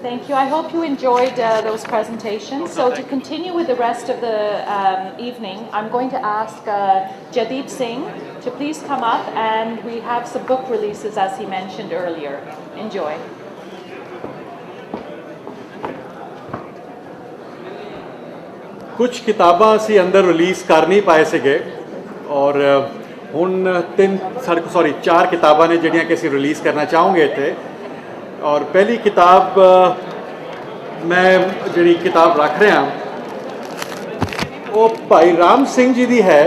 Thank you. I hope you enjoyed those presentations. So to continue with the rest of the evening, I'm going to ask Jadeep Singh to please come up, and we have some book releases as he mentioned earlier. Enjoy. कुछ किताबां ਅਸੀਂ ਅੰਦਰ release ਕਰ ਨਹੀਂ ਪਾਏ ਸੀਗੇ ਔਰ ਹੁਣ ਚਾਰ ਕਿਤਾਬਾਂ ਨੇ ਜਿਹੜੀਆਂ ਕਿ ਅਸੀਂ ਰਿਲੀਜ਼ ਕਰਨਾ ਚਾਹੋਗੇ ਇੱਥੇ ਔਰ ਪਹਿਲੀ ਕਿਤਾਬ ਮੈਂ ਜਿਹੜੀ ਕਿਤਾਬ ਰੱਖ ਰਿਹਾ ਉਹ ਭਾਈ ਰਾਮ ਸਿੰਘ ਜੀ ਦੀ ਹੈ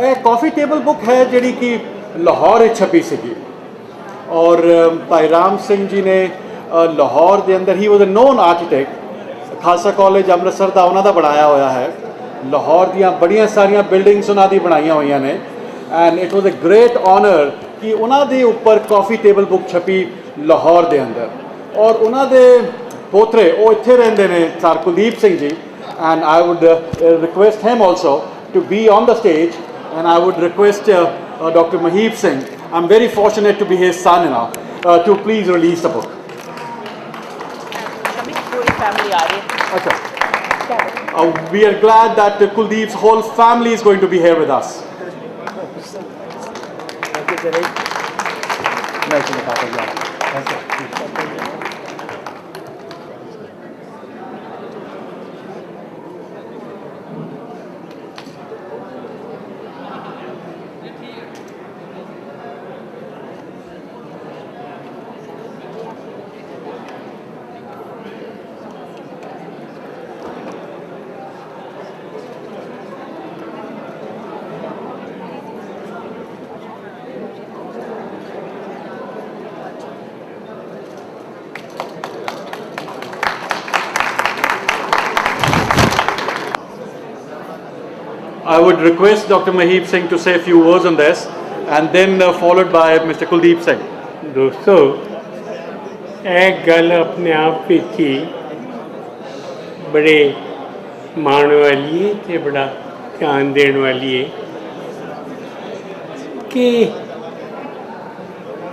ਇਹ ਕਾਫੀ ਟੇਬਲ ਬੁੱਕ ਹੈ ਜਿਹੜੀ ਕਿ ਲਾਹੌਰ ਵਿੱਚ ਛਪੀ ਸੀਗੀ ਔਰ ਭਾਈ ਰਾਮ ਸਿੰਘ ਜੀ ਨੇ ਲਾਹੌਰ ਦੇ ਅੰਦਰ ਹੀ was a known architect Khalsa college Amritsar ਦਾ ਉਹਨਾਂ ਦਾ ਬਣਾਇਆ ਹੋਇਆ ਹੈ ਲਾਹੌਰ ਦੀਆਂ ਬੜੀਆਂ ਸਾਰੀਆਂ ਬਿਲਡਿੰਗਸ ਉਹਨਾਂ ਦੀ ਬਣਾਈਆਂ ਹੋਈਆਂ ਨੇ and it was a great honour ਕਿ ਉਹਨਾਂ ਦੇ ਉੱਪਰ ਕਾਫੀ ਟੇਬਲ ਬੁੱਕ ਛਪੀ ਲਾਹੌਰ ਦੇ ਅੰਦਰ ਔਰ ਉਹਨਾਂ ਦੇ ਪੋਤਰੇ ਉਹ ਇੱਥੇ ਰਹਿੰਦੇ ਨੇ sir Kuldeep Singh ji and I would request him also to be on the stage and I would request doctor Mahip Singh I am very fortunate to be his son now to please release the book Family aa rahi hai. We are glad that Kuldeep's whole family is going to be here with us. I would request Dr. Mehak Singh to say a few words on this and then followed by Mr. Kuldeep Singh. दोस्तों एक गल अपने आप ਵਿੱਚ ਹੀ बड़े ਮਾਣ वाली है ਤੇ बड़ा ध्यान देने वाली है कि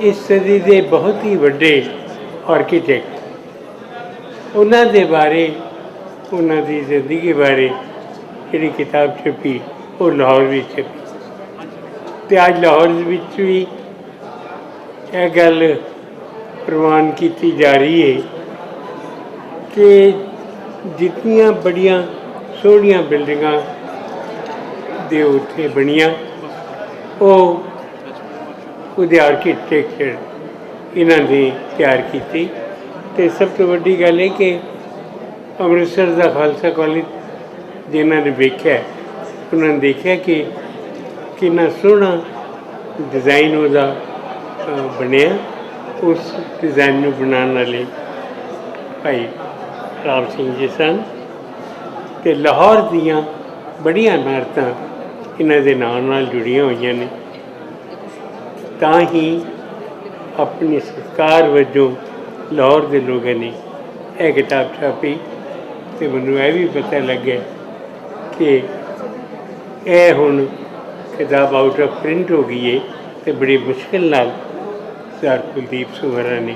इस सदी ਦੇ बहुत ही ਵੱਡੇ ਆਰਕੀਟੈਕਟ ਉਹਨਾਂ ਦੇ ਬਾਰੇ ਉਹਨਾਂ ਦੀ ਜ਼ਿੰਦਗੀ ਬਾਰੇ ਜਿਹੜੀ ਕਿਤਾਬ ਛਪੀ ਉਹ ਲਾਹੌਰ ਵਿੱਚ ਛਪੀ ਅਤੇ ਅੱਜ ਲਾਹੌਰ ਵਿੱਚ ਵੀ ਇਹ ਗੱਲ ਪ੍ਰਵਾਨ ਕੀਤੀ ਜਾ ਰਹੀ ਹੈ ਕਿ ਜਿੰਨੀਆਂ ਬੜੀਆਂ ਸੋਹਣੀਆਂ ਬਿਲਡਿੰਗਾਂ ਦੇ ਉੱਥੇ ਬਣੀਆਂ ਉਹ ਉਹਦੇ ਆਰਕੀਟੈਕਚਰ ਇਹਨਾਂ ਨੇ ਤਿਆਰ ਕੀਤੀ ਅਤੇ ਸਭ ਤੋਂ ਵੱਡੀ ਗੱਲ ਇਹ ਕਿ ਅੰਮ੍ਰਿਤਸਰ ਦਾ ਖਾਲਸਾ ਕਾਲਜ ਜਿਨ੍ਹਾਂ ਨੇ ਵੇਖਿਆ ਉਹਨਾਂ ਨੇ ਦੇਖਿਆ ਕਿ ਕਿੰਨਾ ਸੋਹਣਾ ਡਿਜ਼ਾਈਨ ਉਹਦਾ ਬਣਿਆ ਉਸ ਡਿਜ਼ਾਈਨ ਨੂੰ ਬਣਾਉਣ ਵਾਲੇ ਭਾਈ ਰਾਮ ਸਿੰਘ ਜੀ ਸਨ ਅਤੇ ਲਾਹੌਰ ਦੀਆਂ ਬੜੀਆਂ ਇਮਾਰਤਾਂ ਇਹਨਾਂ ਦੇ ਨਾਂ ਨਾਲ ਜੁੜੀਆਂ ਹੋਈਆਂ ਨੇ ਤਾਂ ਹੀ ਆਪਣੀ ਸਤਿਕਾਰ ਵਜੋਂ ਲਾਹੌਰ ਦੇ ਲੋਕਾਂ ਨੇ ਇਹ ਕਿਤਾਬ ਛਾਪੀ ਅਤੇ ਮੈਨੂੰ ਇਹ ਵੀ ਪਤਾ ਲੱਗਿਆ ਕਿ ਇਹ ਹੁਣ ਕਿਤਾਬ ਆਊਟ ਆਫ ਪ੍ਰਿੰਟ ਹੋ ਗਈ ਹੈ ਅਤੇ ਬੜੀ ਮੁਸ਼ਕਿਲ ਨਾਲ ਸਰ ਕੁਲਦੀਪ ਸਿੰਘ ਨੇ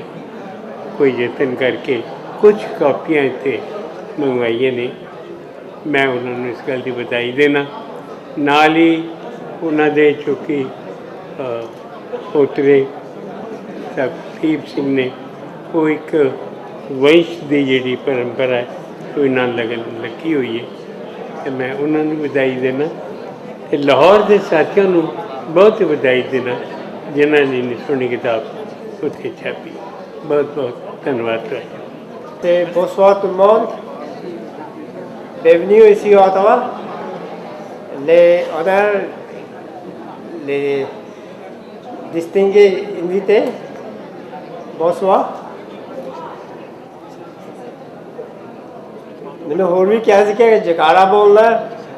ਕੋਈ ਯਤਨ ਕਰਕੇ ਕੁਝ ਕਾਪੀਆਂ ਇੱਥੇ ਮੰਗਵਾਈਆਂ ਨੇ ਮੈਂ ਉਹਨਾਂ ਨੂੰ ਇਸ ਗੱਲ ਦੀ ਵਧਾਈ ਦੇਣਾ ਨਾਲ ਹੀ ਉਹਨਾਂ ਦੇ ਚੌਕੀ ਪੋਤਰੇ ਸਰ ਕੁਲਦੀਪ ਸਿੰਘ ਨੇ ਉਹ ਇੱਕ ਵੰਸ਼ ਦੀ ਜਿਹੜੀ ਪਰੰਪਰਾ ਹੈ ਉਹ ਨਾਲ ਲੱਗੀ ਹੋਈ ਹੈ ਅਤੇ ਮੈਂ ਉਹਨਾਂ ਨੂੰ ਵਧਾਈ ਦੇਣਾ ਅਤੇ ਲਾਹੌਰ ਦੇ ਸਾਥੀਆਂ ਨੂੰ ਬਹੁਤ ਵਧਾਈ ਦੇਣਾ ਜਿਨ੍ਹਾਂ ਨੇ ਇੰਨੀ ਸੋਹਣੀ ਕਿਤਾਬ ਉੱਥੇ ਛਾਪੀ ਬਹੁਤ ਬਹੁਤ ਧੰਨਵਾਦ ਤੁਹਾਡਾ ਅਤੇ bonsoir tout le monde. Bienvenue ici à Ottawa. Les honneurs, les distingués invités, bonsoir. ਮੈਨੂੰ ਹੋਰ ਵੀ ਕਿਹਾ ਸੀ ਕਿ ਜਕਾਰਾ ਬੋਲਣਾ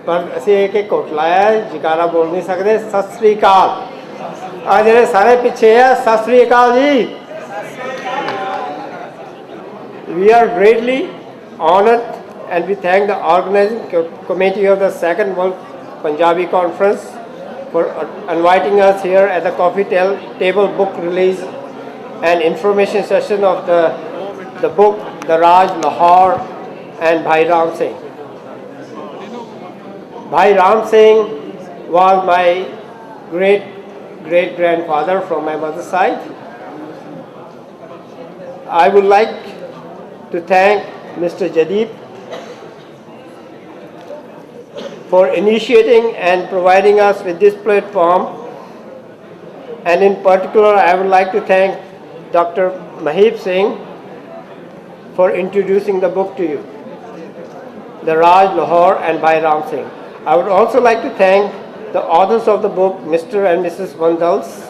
ਪਰ ਅਸੀਂ ਇੱਕ ਘੁੱਟ ਲਾਇਆ ਜਕਾਰਾ ਬੋਲ ਨਹੀਂ ਸਕਦੇ ਸਤਿ ਸ੍ਰੀ ਅਕਾਲ ਆ ਜਿਹੜੇ ਸਾਰੇ ਪਿੱਛੇ ਆ ਸਤਿ ਸ੍ਰੀ ਅਕਾਲ ਜੀ We are greatly honored and we thank the organizing committee of the second World Punjabi Conference for inviting us here at the coffee table book release and information session of the book the Raj, Lahore and Bhai Ram Singh. Bhai Ram Singh was my great-great-grandfather from my mother's side. I would like to thank Mr. Jadid for initiating and providing us with this platform, and in particular I would like to thank Dr. Mehak Singh for introducing the book to you, The Raj, Lahore and Bhai Ram Singh. I would also like to thank the authors of the book, Mr. and Mrs. Vandals,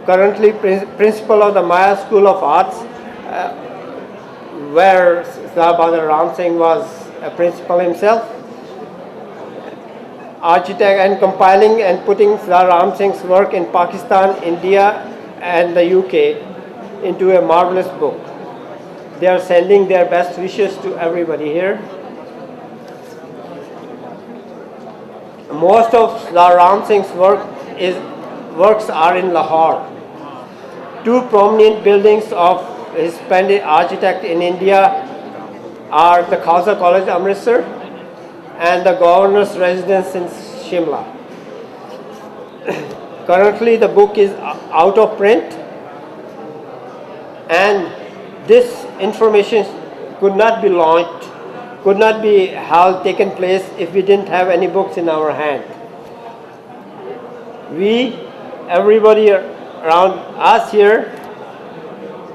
currently principal of the Maya School of Arts, where Bhai Ram Singh was a principal himself, architect, and compiling and putting Bhai Ram Singh's work in Pakistan, India and the UK into a marvelous book. They are sending their best wishes to everybody here. Most of Bhai Ram Singh's works are in Lahore. Two prominent buildings of his splendid architect in India are the Khalsa College, Amritsar, and the Governor's Residence in Shimla. Currently, the book is out of print, and this information could not be launched, could not be taken place if we didn't have any books in our hand. Everybody around us here,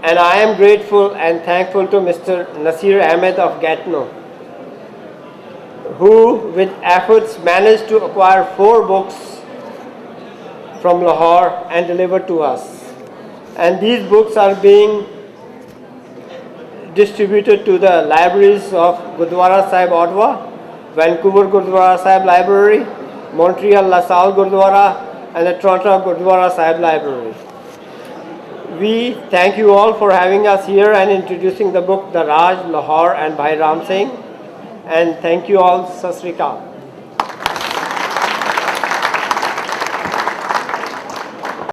and I am grateful and thankful to Mr. Nasir Ahmed of Gatineau, who with efforts managed to acquire 4 books from Lahore and deliver to us. And these books are being distributed to the libraries of Gurdwara Sahib, Ottawa, Vancouver Gurdwara Sahib Library, Montreal La Salle Gurdwara, and the Toronto Gurdwara Sahib Library. We thank you all for having us here and introducing the book, The Raj, Lahore and Bhai Ram Singh. And thank you all. Sat Sri Akal.